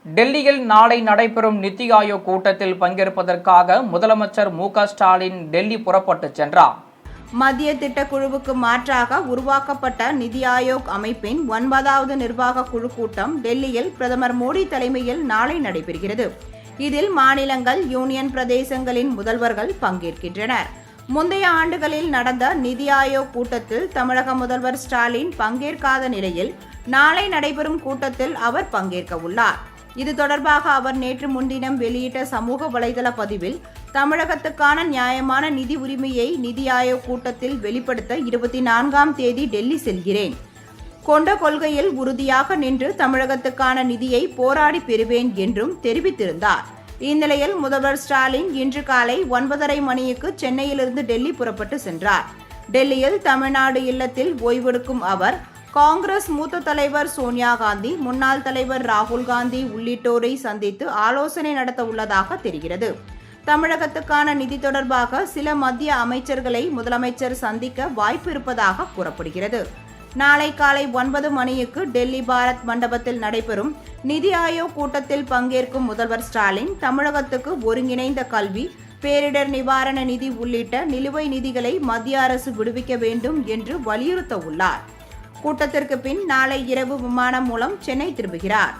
டெல்லியில் நாளை நடைபெறும் நித்தி ஆயோக் கூட்டத்தில் பங்கேற்பதற்காக முதலமைச்சர் மு.க.ஸ்டாலின் டெல்லி புறப்பட்டுச் சென்றார். மத்திய திட்டக்குழுவுக்கு மாற்றாக உருவாக்கப்பட்ட நிதி ஆயோக் அமைப்பின் 9வது நிர்வாக குழு கூட்டம் டெல்லியில் பிரதமர் மோடி தலைமையில் நாளை நடைபெறுகிறது. இதில் மாநிலங்கள், யூனியன் பிரதேசங்களின் முதல்வர்கள் பங்கேற்கின்றனர். முந்தைய ஆண்டுகளில் நடந்த நிதி ஆயோக் கூட்டத்தில் தமிழக முதல்வர் ஸ்டாலின் பங்கேற்காத நிலையில் நாளை நடைபெறும் கூட்டத்தில் அவர் பங்கேற்க உள்ளார். இது தொடர்பாக அவர் நேற்று முன்தினம் வெளியிட்ட சமூக வலைதள பதிவில், தமிழகத்துக்கான நியாயமான நிதி உரிமையை நிதி ஆயோக் கூட்டத்தில் வெளிப்படுத்த 24ஆம் தேதி டெல்லி செல்கிறேன். கொண்ட கொள்கையில் உறுதியாக நின்று தமிழகத்துக்கான நிதியை போராடி பெறுவேன் என்றும் தெரிவித்திருந்தார். இந்நிலையில் முதல்வர் ஸ்டாலின் இன்று காலை 9:30 மணிக்கு சென்னையிலிருந்து டெல்லி புறப்பட்டு சென்றார். டெல்லியில் தமிழ்நாடு இல்லத்தில் ஓய்வெடுக்கும் அவர் காங்கிரஸ் மூத்த தலைவர் சோனியா காந்தி, முன்னாள் தலைவர் ராகுல் காந்தி உள்ளிட்டோரை சந்தித்து ஆலோசனை நடத்த உள்ளதாக தெரிகிறது. தமிழகத்துக்கான நிதி தொடர்பாக சில மத்திய அமைச்சர்களை முதலமைச்சர் சந்திக்க வாய்ப்பு இருப்பதாக கூறப்படுகிறது. நாளை காலை 9 மணிக்கு டெல்லி பாரத் மண்டபத்தில் நடைபெறும் நிதி ஆயோக் கூட்டத்தில் பங்கேற்கும் முதல்வர் ஸ்டாலின் தமிழகத்துக்கு ஒருங்கிணைந்த கல்வி, பேரிடர் நிவாரண நிதி உள்ளிட்ட நிலுவை நிதிகளை மத்திய அரசு விடுவிக்க வேண்டும் என்று வலியுறுத்த உள்ளார். கூட்டத்திற்கு பின் நாளை இரவு விமானம் மூலம் சென்னை திரும்புகிறார்.